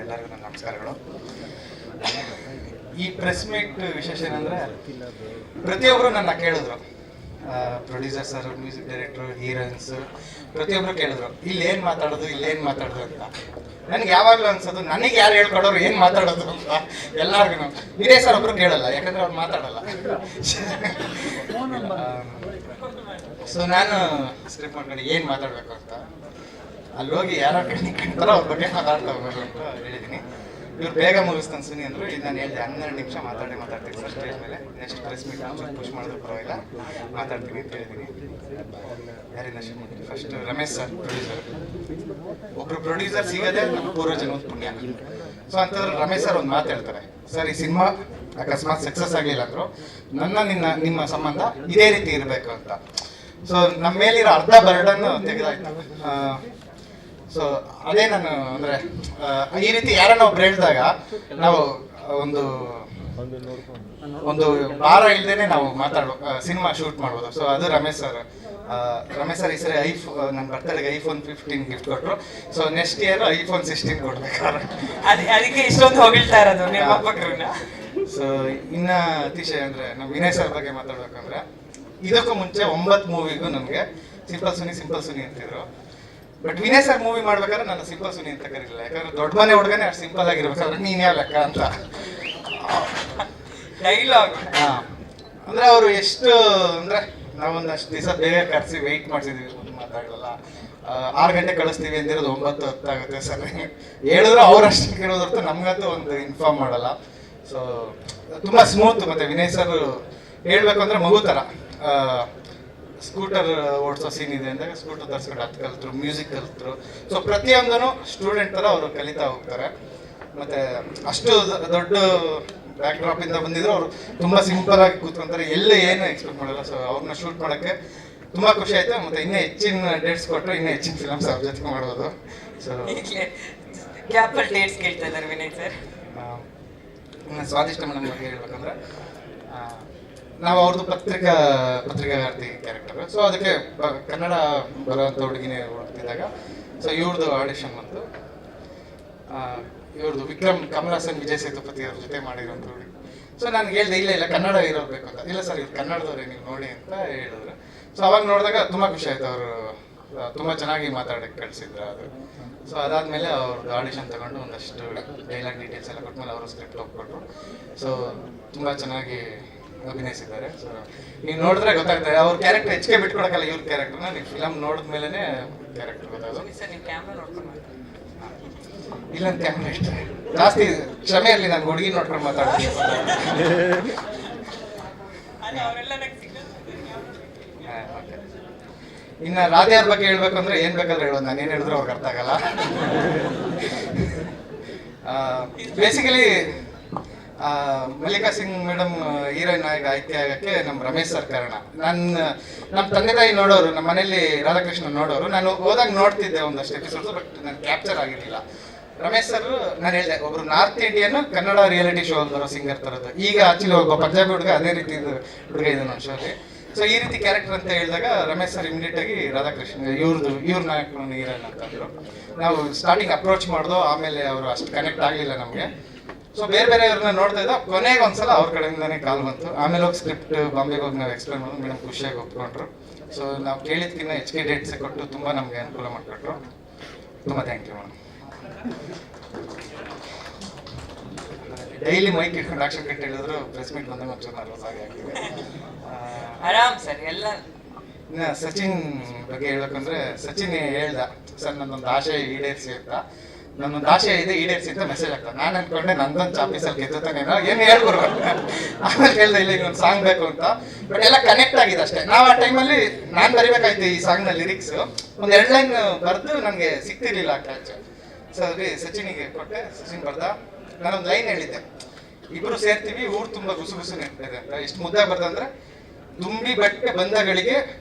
ಎಲ್ಲರಿಗೂ ನನ್ನ ನಮಸ್ಕಾರಗಳು. ಈ ಪ್ರೆಸ್ ಮೀಟ್ ವಿಶೇಷ ಏನಂದರೆ ಪ್ರತಿಯೊಬ್ಬರು ನನ್ನ ಕೇಳಿದ್ರು, producer sir, music director, heroines ಪ್ರತಿಯೊಬ್ಬರು ಕೇಳಿದ್ರು ಇಲ್ಲೇನು ಮಾತಾಡೋದು ಅಂತ. ನನಗೆ ಯಾವಾಗಲೂ ಅನ್ಸೋದು ನನಗೆ ಯಾರು ಹೇಳ್ಕೊಡೋರು ಏನು ಮಾತಾಡೋದು ಅಂತ. ಎಲ್ಲರಿಗೂ ಇದೇ ಸರ್ ಒಬ್ರು ಕೇಳಲ್ಲ, ಯಾಕಂದ್ರೆ ಅವ್ರು ಮಾತಾಡಲ್ಲ. ಸೊ ನಾನು ಸ್ಕ್ರಿಪ್ಟ್ ಮಾಡ್ಕೊಂಡು ಏನು ಮಾತಾಡಬೇಕು ಅಂತ ಅಲ್ಲಿ ಹೋಗಿ ಯಾರೋ ಕಂಡ್ತಾರೋ ಅವ್ರ ಬಗ್ಗೆ ಮಾತಾಡ್ತಾ ಹೋಗೋದು ಅಂತ ಹೇಳಿದ್ದೀನಿ. ಇವ್ರು ಬೇಗ ಮುಗಿಸ್ತಾನೆ ಸುನಿ ಅಂದರು. ಇದು ನಾನು ಹೇಳಿದೆ 12 ನಿಮಿಷ ಮಾತಾಡ್ತೀನಿ ಸರ್ ಸ್ಟೇಜ್ ಮೇಲೆ. ನೆಕ್ಸ್ಟ್ ಪ್ರೆಸ್ ಮೀಟ್ ಪುಷ್ ಮಾಡಿದ್ರು ಪರವಾಗಿಲ್ಲ, ಮಾತಾಡ್ತೀನಿ ಅಂತ ಹೇಳಿದ್ದೀನಿ. ಯಾರಿಂದ ಶುರು ಮಾಡ್ತೀನಿ? First Ramesh sir, producer. ಒಬ್ರು ಪ್ರೊಡ್ಯೂಸರ್ ಸಿಗೋದೇ ನಮ್ಮ ಪೂರ್ವಜನ್ಮದ ಪುಣ್ಯ. ಸೊ ಅಂತಂದ್ರೆ ರಮೇಶ್ ಸರ್ ಒಂದು ಮಾತು ಹೇಳ್ತಾರೆ, ಸರ್ ಈ ಸಿನಿಮಾ ಅಕಸ್ಮಾತ್ ಸಕ್ಸಸ್ ಆಗಲಿಲ್ಲ ಅಂದರು ನಿಮ್ಮ ಸಂಬಂಧ ಇದೇ ರೀತಿ ಇರಬೇಕು ಅಂತ. ಸೊ ನಮ್ಮ ಮೇಲಿರೋ ಅರ್ಧ ಬರ್ಡನ್ ತೆಗೆದಾಯ್ತು. ಸೊ ಅದೇ ನಾನು ಅಂದರೆ ಈ ರೀತಿ ಯಾರನ್ನ ಒಬ್ರು ಹೇಳಿದಾಗ ನಾವು ಒಂದು ಭಾರ ಇಲ್ಲದೇನೆ ನಾವು ಸಿನಿಮಾ ಶೂಟ್ ಮಾಡ್ಬೋದು. ಸೊ ಅದು ರಮೇಶ್ ಸರ್ ಈ ಸರಿ ನನ್ನ ಬರ್ತಡೆಗೆ iPhone 15 ಗಿಫ್ಟ್ ಕೊಟ್ಟರು. ಸೊ ನೆಕ್ಸ್ಟ್ ಇಯರ್ iPhone 16 ಕೊಡ್ಬೇಕಾದ್ರೆ ಅದಕ್ಕೆ ಇಷ್ಟೊಂದು ಹೊಗಳ್ತಾ ಇರೋದು ನಿಮ್ಮ ಪಕ್ಕರನ್ನ. ಸೊ ಇನ್ನ ಅತಿಶಯ ಅಂದರೆ ನಮ್ಮ ವಿನಯ್ ಸರ್ ಬಗ್ಗೆ ಮಾತಾಡ್ಬೇಕಂದ್ರೆ ಇದಕ್ಕೂ ಮುಂಚೆ 9 ಮೂವಿಗೂ ನನಗೆ ಸಿಂಪಲ್ ಸುನಿ ಅಂತಿದ್ರು. ಬಟ್ ವಿನಯ್ ಸರ್ ಮೂವಿ ಮಾಡ್ಬೇಕಾದ್ರೆ ನಾನು ಸಿಂಪಲ್ ಸುನಿ ಅಂತ ಕರೀಲಿಲ್ಲ, ಯಾಕಂದ್ರೆ ದೊಡ್ಡ ಮನೆ ಹುಡುಗನೇ ಅಷ್ಟು ಸಿಂಪಲ್ ಆಗಿರ್ಬೇಕಾದ್ರೆ ನೀನ್ ಯಾವ ಲೆಕ್ಕ ಅಂತ ಡೈಲಾಗ್. ಅಂದ್ರೆ ಅವರು ಎಷ್ಟು ಅಂದ್ರೆ ನಾವೊಂದಷ್ಟು ದಿವಸ ಬೇಗ ಕರೆಸಿ ವೆಯ್ಟ್ ಮಾಡಿಸಿದ್ವಿ, ಮಾತಾಡಲ್ಲ. 6 ಗಂಟೆ ಕಳಿಸ್ತೀವಿ ಅಂದಿರೋದು 9 ಆಗುತ್ತೆ ಸರ್. ಹೇಳಿದ್ರು ಅವ್ರಷ್ಟು ಕೇಳೋದ್ ಹೊರತು ನಮ್ಗಂತೂ ಒಂದು ಇನ್ಫಾರ್ಮ್ ಮಾಡಲ್ಲ. ಸೊ ತುಂಬಾ ಸ್ಮೂತ್. ಮತ್ತೆ ವಿನಯ್ ಸರ್ ಹೇಳ್ಬೇಕು ಅಂದ್ರೆ ಮಗು ಥರ. ಸ್ಕೂಟರ್ ಓಡಿಸೋ ಸೀನ್ ಇದೆ ಅಂದಾಗ ಸ್ಕೂಟರ್ ತರಿಸ್ಕೊಂಡು ಅದು ಕಲ್ತರು, ಮ್ಯೂಸಿಕ್ ಕಲ್ತರು. ಸೊ ಪ್ರತಿಯೊಂದೂ ಸ್ಟೂಡೆಂಟ್ ಥರ ಅವರು ಕಲಿತಾ ಹೋಗ್ತಾರೆ. ಮತ್ತು ಅಷ್ಟು ದೊಡ್ಡ ಬ್ಯಾಕ್ ಡ್ರಾಪಿಂದ ಬಂದಿದ್ರು. ಅವರು ತುಂಬ ಸಿಂಪಲ್ ಆಗಿ ಕೂತ್ಕೊಂತಾರೆ, ಎಲ್ಲ ಏನು ಎಕ್ಸ್ಪೆಕ್ಟ್ ಮಾಡಲ್ಲ. ಸೊ ಅವ್ರನ್ನ ಶೂಟ್ ಮಾಡೋಕ್ಕೆ ತುಂಬ ಖುಷಿ ಆಯಿತು. ಮತ್ತು ಇನ್ನೂ ಹೆಚ್ಚಿನ ಡೇಟ್ಸ್ ಕೊಟ್ಟರು ಇನ್ನೂ ಹೆಚ್ಚಿನ ಫಿಲಮ್ಸ್ ಅವ್ರ ಜೊತೆ ಮಾಡ್ಬೋದು. ಸೊ ಡೇಟ್ಸ್ ಕೇಳ್ತಾ ಇದ್ದಾರೆ ವಿನಯ್ ಸರ್. ಸ್ವಾದಿಷ್ಟ ಮೇಡಮ್ ಬಗ್ಗೆ ಹೇಳ್ಬೇಕಂದ್ರೆ ನಾವು ಅವ್ರದ್ದು ಪತ್ರಿಕಾಗಾರ್ತಿ ಕ್ಯಾರೆಕ್ಟರ್. ಸೊ ಅದಕ್ಕೆ ಕನ್ನಡ ಬರೋಂಥ ಹುಡುಗಿನೇ ಹುಡುಕ್ತಿದ್ದಾಗ ಸೊ ಇವ್ರದ್ದು ಆಡಿಷನ್ ಬಂತು. ಇವ್ರದ್ದು ವಿಕ್ರಮ್, ಕಮಲ್ ಹಾಸನ್, ವಿಜಯ್ ಸೇತುಪತಿ ಅವ್ರ ಜೊತೆ ಮಾಡಿರೋಂಥ ಹುಡುಗಿ. ಸೊ ನಾನು ಹೇಳಿದೆ ಇಲ್ಲ ಕನ್ನಡ ಇರೋಬೇಕು ಅಂತ. ಇಲ್ಲ ಸರ್ ಇವ್ರು ಕನ್ನಡದವ್ರೆ, ನೀವು ನೋಡಿ ಅಂತ ಹೇಳಿದ್ರು. ಸೊ ಅವಾಗ ನೋಡಿದಾಗ ತುಂಬ ಖುಷಿ ಆಯ್ತು. ಅವರು ತುಂಬ ಚೆನ್ನಾಗಿ ಮಾತಾಡೋಕ್ಕೆ ಕಳಿಸಿದ್ರು ಅದು. ಸೊ ಅದಾದಮೇಲೆ ಅವ್ರದ್ದು ಆಡಿಷನ್ ತಗೊಂಡು ಒಂದಷ್ಟು ಡೈಲಾಗ್ ಡೀಟೇಲ್ಸ್ ಎಲ್ಲ ಕೊಟ್ಮೇಲೆ ಅವರು ಸ್ಕ್ರಿಪ್ಟ್ ಒಪ್ಕೊಟ್ರು. ಸೊ ತುಂಬ ಚೆನ್ನಾಗಿ ಅಭಿನಯಿಸಿದ್ದಾರೆ. ಸೊ ನೀವು ನೋಡಿದ್ರೆ ಗೊತ್ತಾಗ್ತದೆ ಅವ್ರ ಕ್ಯಾರೆಕ್ಟರ್ ಹೆಚ್ಚಿಗೆ ಬಿಟ್ಕೊಡಕ್ಕಲ್ಲ. ಇವ್ರ ಕ್ಯಾರೆಕ್ಟರ್ನ ನೀವು ಫಿಲಮ್ ನೋಡಿದ್ಮೇಲೆ ಕ್ಯಾರೆಕ್ಟರ್ ಗೊತ್ತಾಗೋದು. ಇಲ್ಲ ಕ್ಯಾಮ್ರಾ ಇಷ್ಟ ಜಾಸ್ತಿ ಕ್ಷಮೆ ಇರಲಿ, ನಾನು ಹುಡುಗಿ ನೋಡ್ಕೊಂಡು ಮಾತಾಡ್ತೀನಿ. ಇನ್ನು ರಾಧೆಯವ್ರ ಬಗ್ಗೆ ಹೇಳ್ಬೇಕು ಅಂದ್ರೆ ಏನ್ ಬೇಕಾದ್ರೆ ಹೇಳೋದು, ನಾನು ಏನ್ ಹೇಳಿದ್ರು ಅವ್ರಿಗೆ ಅರ್ಥ ಆಗಲ್ಲ. Basically Mallika Singh madam heroine ಆಯ್ಕೆ ಆಗಕ್ಕೆ ನಮ್ಮ ರಮೇಶ್ ಸರ್ ಕಾರಣ. ನಮ್ಮ ತಂದೆ ತಾಯಿ ನೋಡೋರು, ನಮ್ಮ ಮನೇಲಿ ರಾಧಾಕೃಷ್ಣ ನೋಡೋರು. ನಾನು ಹೋದಾಗ ನೋಡ್ತಿದ್ದೆ ಒಂದಷ್ಟು ಎಪಿಸೋಡ್ಸ್, ಬಟ್ ನಾನು ಕ್ಯಾಪ್ಚರ್ ಆಗಿರಲಿಲ್ಲ. ರಮೇಶ್ ಸರ್ ನಾನು ಹೇಳಿದೆ, ಒಬ್ರು north Indian Kannada reality show ಬರೋ ಸಿಂಗರ್ ತರದ್ದು. ಈಗ ಆಕ್ಚುಲಿ ಒಬ್ಬ ಪಂಜಾಬಿ ಹುಡುಗ ಅದೇ ರೀತಿ ಹುಡುಗ ಇದೆ ನಮ್ಮ ಶೋಲಿ. ಸೊ ಈ ರೀತಿ ಕ್ಯಾರೆಕ್ಟರ್ ಅಂತ ಹೇಳಿದಾಗ ರಮೇಶ್ ಸರ್ ಇಮಿಡಿಯೇಟ್ ಆಗಿ ರಾಧಾಕೃಷ್ಣ ಇವ್ರ ನಾಯಕರು ಹೀರೋಯಿನ್ ಅಂತಂದ್ರು. ನಾವು ಸ್ಟಾರ್ಟಿಂಗ್ ಅಪ್ರೋಚ್ ಮಾಡ್ದೋ, ಆಮೇಲೆ ಅವರು ಅಷ್ಟು ಕನೆಕ್ಟ್ ಆಗಲಿಲ್ಲ ನಮಗೆ. ಸೊ ಬೇರೆಯವ್ರನ್ನ ನೋಡ್ತಾ ಇದ್ದ, ಕೊನೆಗೆ ಒಂದ್ಸಲ ಅವ್ರ ಕಡೆಯಿಂದಾನೇ ಕಾಲ್ ಬಂತು. ಆಮೇಲೆ ಹೋಗಿ ಸ್ಕ್ರಿಪ್ಟ್ ಬಾಂಬೆಗೆ ಹೋಗಿ ನಾವು ಎಕ್ಸ್ಪ್ಲೇನ್ ಮಾಡೋದು, ಮೇಡಮ್ ಖುಷಿಯಾಗಿ ಒಪ್ಕೊಂಡ್ರು. ಸೊ ನಾವು ಕೇಳಿದ್ಕಿನ್ನ ಹೆಚ್ಚಿಗೆ ಡೇಟ್ಸ್ ಕೊಟ್ಟು ತುಂಬ ನಮಗೆ ಅನುಕೂಲ ಮಾಡಿಕೊಟ್ರು. ತುಂಬ thank you madam. Daily mike ಇಟ್ಕೊಂಡು ಆಕ್ಷನ್ ಕಟ್ ಹೇಳಿದ್ರು ಪ್ರೆಸ್ ಮೀಟ್ ಬಂದಾಗ ಒಂಚೂರು ನರ್ವಸ್ ಆಗಿ ಆಗ್ತಿದೆ. ಆರಾಮ್ ಸರ್ ಎಲ್ಲ. ಇನ್ನು ಸಚಿನ್ ಬಗ್ಗೆ ಹೇಳ್ಬೇಕಂದ್ರೆ ಸಚಿನ್ ಹೇಳ್ದ, ಸರ್ ನನ್ನೊಂದು ಆಶೆ ಈಡೇರಿಸಿ ಅಂತ. ನನ್ನೊಂದು ಆಶೆ ಇದೆ, ಈಡೇರಿಸಿ ಅಂತ ಮೆಸೇಜ್ ಆಗ್ತದೆ. ನಾನು ಅನ್ಕೊಂಡೆ ನಂದೊಂದು ಚಾಪೀಸಲ್ಲಿ ಗೆದ್ದುತ್ತಾನೇನೋ ಏನು ಹೇಳ್ಕೊಡ್ರು. ಆಮೇಲೆ ಹೇಳ್ದೆ ಇಲ್ಲ ಇನ್ನೊಂದು ಸಾಂಗ್ ಬೇಕು ಅಂತ. ಬಟ್ ಎಲ್ಲ ಕನೆಕ್ಟ್ ಆಗಿದೆ ಅಷ್ಟೇ. ನಾವು ಆ ಟೈಮಲ್ಲಿ ನಾನು ಬರಿಬೇಕಾಯ್ತು ಈ ಸಾಂಗ್ನ ಲಿರಿಕ್ಸ್. ಒಂದು 2 ಲೈನ್ ಬರೆದು ನನಗೆ ಸಿಗ್ತಿರ್ಲಿಲ್ಲ ಆ ಕ್ಯಾಚ್. ಸೊ ಅದೇ ಸಚಿನಿಗೆ ಕೊಟ್ಟೆ, ಸಚಿನ್ ಬರ್ದ. ನಾನೊಂದು ಲೈನ್ ಹೇಳಿದ್ದೆ, ಇಬ್ರು ಸೇರ್ತೀವಿ ಊರು ತುಂಬ ಗುಸುಗುಸು ನೆಟ್ಟಿದೆ ಅಂತ. ಎಷ್ಟು ಮುದ್ದೆ ಬರ್ದಂದ್ರೆ, ತುಂಬಿ ಬಟ್ಟೆ ಬಂದಗಳಿಗೆ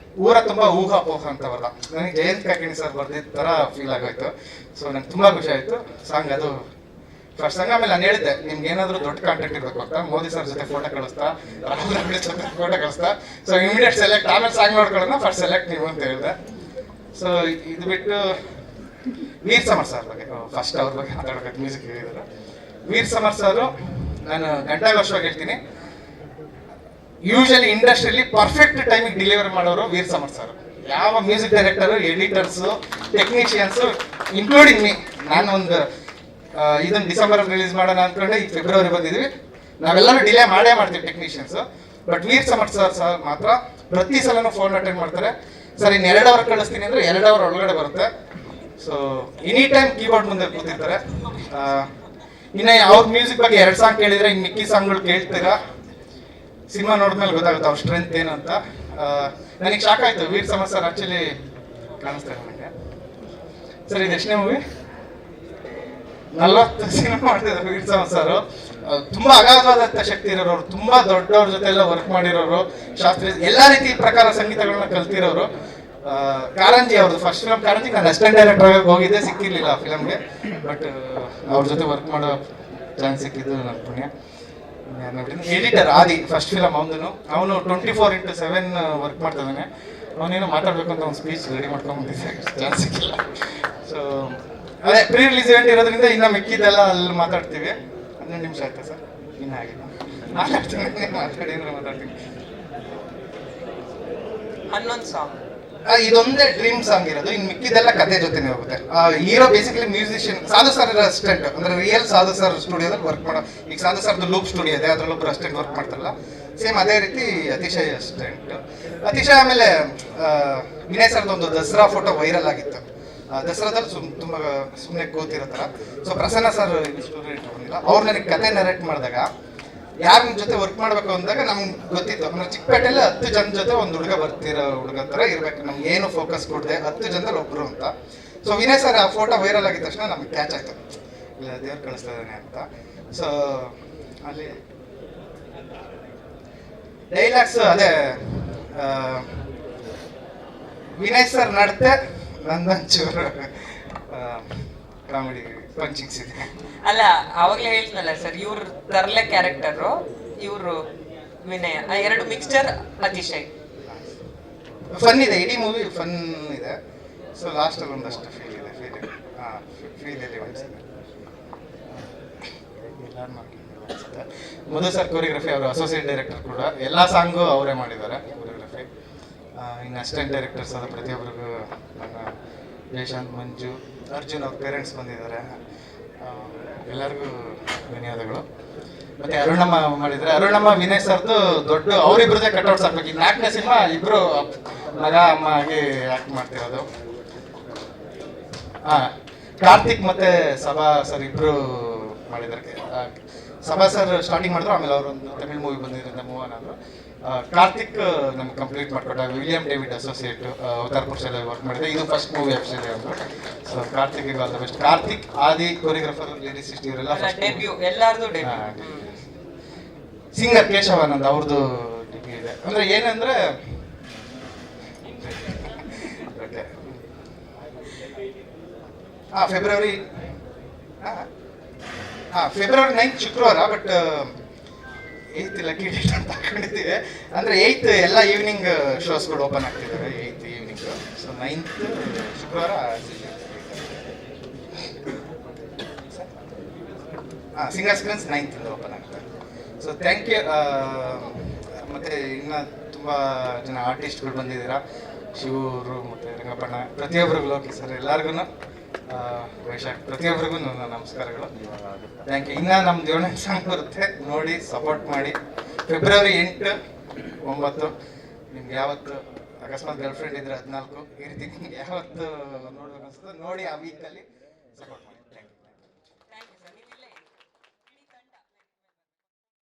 ಊರ ತುಂಬ ಊಹಾಪೋಹ ಅಂತ ಬರ್ದ. ನನಗೆ ಜಯಂತ್ ಕಾಕಿಣಿ ಸರ್ ಬರ್ದಿದ್ದ ಥರ ಫೀಲ್ ಆಗೋಯ್ತು. ಸೊ ನಂಗೆ ತುಂಬ ಖುಷಿ ಆಯಿತು ಸಾಂಗ್. ಅದು ಫಸ್ಟ್ ಸಾಂಗ್. ಆಮೇಲೆ ನಾನು ಹೇಳಿದ್ದೆ, ನಿಮ್ಗೆ ಏನಾದರೂ ದೊಡ್ಡ ಕಾಂಟೆಂಟ್ ಇರಬೇಕು ಅಂತ. ಮೋದಿ ಸರ್ ಜೊತೆ ಫೋಟೋ ಕಳಿಸ್ತಾ, ರಾಹುಲ್ ಗಾಂಧಿ ಜೊತೆ ಫೋಟೋ ಕಳಿಸ್ತಾ. ಸೊ ಇಮಿಡಿಯೇಟ್ ಸೆಲೆಕ್ಟ್, ಆಮೇಲೆ ಸಾಂಗ್ ನೋಡ್ಕೊಳ್ಳೋಣ, ಫಸ್ಟ್ ಸೆಲೆಕ್ಟ್ ನೀವು ಅಂತ ಹೇಳಿದೆ. ಸೊ ಇದು ಬಿಟ್ಟು ವೀರ್ ಸಮರ್ ಸರ್ ಬಗ್ಗೆ ಫಸ್ಟ್ ಅವ್ರ ಬಗ್ಗೆ ಮಾತಾಡೋಕೆ ಮ್ಯೂಸಿಕ್ ಹೇಳಿದ್ರು. ವೀರ್ ಸಮರ್ ಸರ್ ನಾನು ಗಂಟಾಘೋಷವಾಗಿ ಹೇಳ್ತೀನಿ, ಯೂಶಲಿ ಇಂಡಸ್ಟ್ರಿಯಲ್ಲಿ ಪರ್ಫೆಕ್ಟ್ ಟೈಮಿಗೆ ಡೆಲಿವರಿ ಮಾಡೋರು ವೀರ್ ಸಮರ್ ಸರ್. ಯಾವ music director, editors, technicians including me, ನಾನು ಒಂದು ಇದನ್ನು ಡಿಸೆಂಬರಲ್ಲಿ ರಿಲೀಸ್ ಮಾಡೋಣ ಅಂದ್ಕೊಂಡೆ ಈಗ ಫೆಬ್ರವರಿ ಬಂದಿದ್ವಿ. ನಾವೆಲ್ಲರೂ ಡಿಲೇ ಮಾಡೇ ಮಾಡ್ತೀವಿ technicians. But Veer Samar sir ಮಾತ್ರ ಪ್ರತಿ ಸಲನೂ ಫೋನ್ ಅಟೆಂಡ್ ಮಾಡ್ತಾರೆ. ಸರ್ ಇನ್ನು 2 ಅವರ್ ಕಳಿಸ್ತೀನಿ ಅಂದರೆ 2 ಅವರ್ ಒಳಗಡೆ ಬರುತ್ತೆ. ಸೊ ಎನಿ ಟೈಮ್ ಕೀಬೋರ್ಡ್ ಮುಂದೆ ಕೂತಿರ್ತಾರೆ. ಇನ್ನು ಅವ್ರ ಮ್ಯೂಸಿಕ್ ಬಗ್ಗೆ 2 ಸಾಂಗ್ ಕೇಳಿದರೆ ಇನ್ನು ಮಿಕ್ಕಿ ಸಾಂಗ್ಗಳು ಕೇಳ್ತೀರಾ. ಸಿನಿಮಾ ನೋಡಿದ್ಮೇಲೆ ಗೊತ್ತಾಗುತ್ತೆ ಅವ್ರ ಸ್ಟ್ರೆಂತ್ ಏನು ಅಂತ. ನನಗೆ ಶಾಕ್ ಆಯಿತು, ವೀರ್ ಸಮರ್ ಸರ್ ಆ್ಯಕ್ಚುಲಿ ಕಾಣಿಸ್ತಾರೆ ನನಗೆ. ಸರ್ ಇದು ಎಷ್ಟನೇ ಮೂವಿ? 40 ಸಿನಿಮಾ ಮಾಡ್ತಿದ್ದಾರೆ ವೀರ್ ಸಮರ್ ಸರ್. ತುಂಬ ಅಗಾಧವಾದಂಥ ಶಕ್ತಿ ಇರೋರು, ತುಂಬ ದೊಡ್ಡವ್ರ ಜೊತೆ ಎಲ್ಲ ವರ್ಕ್ ಮಾಡಿರೋರು, ಶಾಸ್ತ್ರೀಯ ಎಲ್ಲ ರೀತಿ ಪ್ರಕಾರ ಸಂಗೀತಗಳನ್ನ ಕಲ್ತಿರೋರು. ಕಾರಂಜಿ ಅವ್ರದ್ದು ಫಸ್ಟ್ ಫಿಲಮ್ ಕಾರಂಜಿ, ನಾನು ಅಸಿಸ್ಟೆಂಟ್ ಡೈರೆಕ್ಟರ್ ಆಗಿ ಹೋಗಿದ್ದೆ, ಸಿಕ್ಕಿರಲಿಲ್ಲ ಆ ಫಿಲಮ್ಗೆ. ಬಟ್ ಅವ್ರ ಜೊತೆ ವರ್ಕ್ ಮಾಡೋ ಚಾನ್ಸ್ ಸಿಕ್ಕಿದ್ದು ನನ್ನ ಪುಣ್ಯ. ಎಡಿಟರ್ ಆದಿ ಫಸ್ಟ್ ಫಿಲಮ್ ಅವನು 24/7 ವರ್ಕ್ ಮಾಡ್ತಿದ್ದಾನೆ. ಅವನೇನೋ ಮಾತಾಡ್ಬೇಕು ಅಂತ ಒಂದು ಸ್ಪೀಚ್ ರೆಡಿ ಮಾಡ್ಕೊಂಡ್ಬಂದಿದ್ದೆ, ಚಾನ್ಸ್ ಸಿಕ್ಕಿಲ್ಲ. ಸೊ ಅದೇ ಪ್ರೀ ರಿಲೀಸ್ ಇವೆಂಟ್ ಇರೋದ್ರಿಂದ ಇನ್ನು ಮಿಕ್ಕಿದ್ದೆಲ್ಲ ಅಲ್ಲಿ ಮಾತಾಡ್ತೀವಿ. 11 ನಿಮಿಷ ಆಯ್ತಾ ಸರ್? ಇನ್ನೂ ಆಗಿಲ್ಲ, ಮಾತಾಡ್ತೀನಿ ಅಂದ್ರೆ ಮಾತಾಡ್ತೀನಿ. 11 ಸಾಂಗ್ ಇದೊಂದೇ ಡ್ರೀಮ್ ಸಾಂಗ್ ಇರೋದು, ಇನ್ನು ಮಿಕ್ಕಿದೆಲ್ಲ ಕತೆ ಜೊತೆನೇ ಹೋಗುತ್ತೆ. ಹೀರೋ ಬೇಸಿಕಲಿ ಮ್ಯೂಸಿಷಿಯನ್, ಸಾಧು ಸರ್ ಅಸಿಸ್ಟೆಂಟ್, ಅಂದ್ರೆ ರಿಯಲ್ ಸಾಧು ಸರ್ ಸ್ಟುಡಿಯೋದಲ್ಲಿ ವರ್ಕ್ ಮಾಡೋ. ಈಗ ಸಾಧು ಸರ್ದು ಲೂಪ್ ಸ್ಟುಡಿಯೋ ಇದೆ, ಅದ್ರಲ್ಲೊಬ್ರು ಅಸಿಸ್ಟೆಂಟ್ ವರ್ಕ್ ಮಾಡ್ತಾರಲ್ಲ, ಸೇಮ್ ಅದೇ ರೀತಿ ಅತಿಶಯ್ ಅಸಿಸ್ಟೆಂಟ್. ಅತಿಶಯ್ ಆಮೇಲೆ ವಿನಯ್ ಸರ್ದು ಒಂದು ದಸರಾ ಫೋಟೋ ವೈರಲ್ ಆಗಿತ್ತು. ದಸರಾದಲ್ಲಿ ತುಂಬ ಸುಮ್ಮನೆ ಕೂತಿರೋ ಥರ. ಸೊ ಪ್ರಸನ್ನ ಸರ್ ಸ್ಟೂಡೆಂಟ್ ಬಂದಿಲ್ಲ, ಅವ್ರು ನನಗೆ ಕತೆ ನರೇಟ್ ಮಾಡಿದಾಗ ಯಾರ ಜೊತೆ ವರ್ಕ್ ಮಾಡಬೇಕು ಅಂದಾಗ ನಮ್ಗೆ ಗೊತ್ತಿತ್ತು. ಅಂದ್ರೆ ಚಿಕ್ಕಪೇಟೆಯಲ್ಲಿ 10 ಜನ ಜೊತೆ ಒಂದು ಹುಡುಗ ಹುಡುಗ ಥರ ಇರಬೇಕು, ನಮ್ಗೆ ಏನು ಫೋಕಸ್ ಕೊಡದೆ 10 ಜನದಲ್ಲಿ ಒಬ್ಬರು ಅಂತ. ಸೊ ವಿನಯ್ ಸರ್ ಆ ಫೋಟೋ ವೈರಲ್ ಆಗಿದ ತಕ್ಷಣ ನಮ್ಗೆ ಕ್ಯಾಚ್ ಆಯಿತು, ಇಲ್ಲ ದೇವ್ರು ಕಳಿಸ್ತಾ ಇದ್ದಾನೆ ಅಂತ. ಸೊ ಅಲ್ಲಿ ಡೈಲಾಗ್ಸ್ ಅದೇ ವಿನಯ್ ಸರ್ ನಡತೆ ನಂದೊಂಚೂರು ಕಾಮಿಡಿ ಪಂಚಿಂಗ್ಸ್ ಇದೆ. ಅಲ್ಲ, ಅವಾಗಲೇ ಹೇಳ್ತನಲ್ಲ ಸರ್, ಇವ್ರ ತರಲೆ ಕ್ಯಾರೆಕ್ಟರು, ಇವರು ವಿನಯ, ಆ 2 ಮಿಕ್ಸ್ಚರ್ ಅತಿಶಯ್. ಫನ್ ಇದೆ, ಇಡೀ ಮೂವಿ ಫನ್ ಇದೆ. ಸೊ ಲಾಸ್ಟಲ್ಲಿ ಒಂದಷ್ಟು ಫೀಲ್ ಇದೆ, ಫೀಲಲ್ಲಿ ಅನಿಸುತ್ತೆ. ಮಧು ಸರ್ ಕೊರಿಯೋಗ್ರಫಿ, ಅವರು ಅಸೋಸಿಯೇಟ್ ಡೈರೆಕ್ಟರ್ ಕೂಡ, ಎಲ್ಲ ಸಾಂಗು ಅವರೇ ಮಾಡಿದ್ದಾರೆ ಕೊರಿಯೋಗ್ರಫಿ. ಇನ್ನು ಅಸಿಸ್ಟೆಂಟ್ ಡೈರೆಕ್ಟರ್ಸ್ ಆದ ಪ್ರತಿಯೊಬ್ಬರಿಗೂ ನನ್ನ ಜಯಶಾಂತ್, ಮಂಜು, ಅರ್ಜುನ್ ಅವ್ರ ಪೇರೆಂಟ್ಸ್ ಬಂದಿದ್ದಾರೆ, ಎಲ್ಲರಿಗೂ ಧನ್ಯವಾದಗಳು. ಮತ್ತೆ ಅರುಣಮ್ಮ ಮಾಡಿದರೆ, ಅರುಣಮ್ಮ ವಿನಯ್ ಸರ್ದು ದೊಡ್ಡ ಅವರಿಬ್ರದೇ ಕಟ್ಔಟ್ಸ್ ಹಾಕ್ಬೇಕು. ಈಗ 4ನೇ ಸಿನಿಮಾ ಇಬ್ಬರು ಮಗ ಅಮ್ಮ ಆಗಿ ಆ್ಯಕ್ಟ್ ಮಾಡ್ತಿರೋದು. ಕಾರ್ತಿಕ್ ಮತ್ತೆ ಸಭಾ ಸರ್ ಇಬ್ಬರು ಮಾಡಿದ್ದಾರೆ. ಸಭಾ ಸರ್ ಸ್ಟಾರ್ಟಿಂಗ್ ಮಾಡಿದ್ರು, ಆಮೇಲೆ ಅವರೊಂದು ತಮಿಳ್ ಮೂವಿ ಬಂದಿದ್ದರಿಂದ ಮೂವ್ ಆನಾದ್ರು. ಕಾರ್ತಿಕ್ ನಮ್ಗೆ ಕಂಪ್ಲೀಟ್ ಮಾಡಿಕೊಟ್ಟ. ವಿಲಿಯಂ ಡೇವಿಡ್ ಅಸೋಸಿಯೇಟ್, ಅವತಾರ್ ಪುರುಷಲ್ಲಿ ವರ್ಕ್ ಮಾಡಿದೆ. ಇದು ಫಸ್ಟ್ ಮೂವಿ ಆ್ಯಕ್ಚುಲಿ ಅವರು. So Karthik all the best. Karthik, Aadi choreographer, lyricist, ಇವರೆಲ್ಲ ಎಲ್ಲಾರ್ದು ಸಿಂಗರ್ ಕೇಶವಾನಂದ್ ಅವ್ರದ್ದು ಡಿಗ್ರಿ ಇದೆ. ಅಂದರೆ ಏನಂದರೆ ಫೆಬ್ರವರಿ 9 ಶುಕ್ರವಾರ. ಬಟ್ 8th ಲಕ್ಕಿ ಡೇಟ್ ಅಂತ ಹಾಕೊಂಡಿದ್ದೀವಿ. ಅಂದರೆ 8th ಎಲ್ಲ ಈವ್ನಿಂಗ್ ಶೋಸ್ಗಳು ಓಪನ್ ಆಗ್ತಿದ್ದಾವೆ, 8th ಈವ್ನಿಂಗ್. ಸೊ 9th ಶುಕ್ರವಾರ ಸಿಂಗರ್ ಸ್ಕ್ರೀನ್ಸ್ 9th ಓಪನ್ ಆಗ್ತದೆ. So thank you. ಮತ್ತು ಇನ್ನು ತುಂಬ ಜನ ಆರ್ಟಿಸ್ಟ್ಗಳು ಬಂದಿದ್ದೀರಾ, ಶಿವರು ಮತ್ತು ರಂಗಪ್ಪಣ್ಣ, ಪ್ರತಿಯೊಬ್ಬರಿಗೂ, ಲೋಕಿ ಸರ್, ಎಲ್ಲರಿಗೂ, ವೈಶಾಖ್, ಪ್ರತಿಯೊಬ್ಬರಿಗೂ ನನ್ನ ನಮಸ್ಕಾರಗಳು. Thank you. ಇನ್ನು ನಮ್ಮ 7ನೇ ಸಾಂಗ್ ಬರುತ್ತೆ, ನೋಡಿ ಸಪೋರ್ಟ್ ಮಾಡಿ. ಫೆಬ್ರವರಿ 8, 9 ನಿಮ್ಗೆ ಯಾವತ್ತು ಅಕಸ್ಮಾತ್ ಗರ್ಲ್ ಫ್ರೆಂಡ್ ಇದ್ರೆ 14 ಈ ರೀತಿ ನಿಮ್ಗೆ ಯಾವತ್ತು ನೋಡ್ಬೇಕು ಅನ್ಸುತ್ತೋ ನೋಡಿ ಆ ವೀಕಲ್ಲಿ.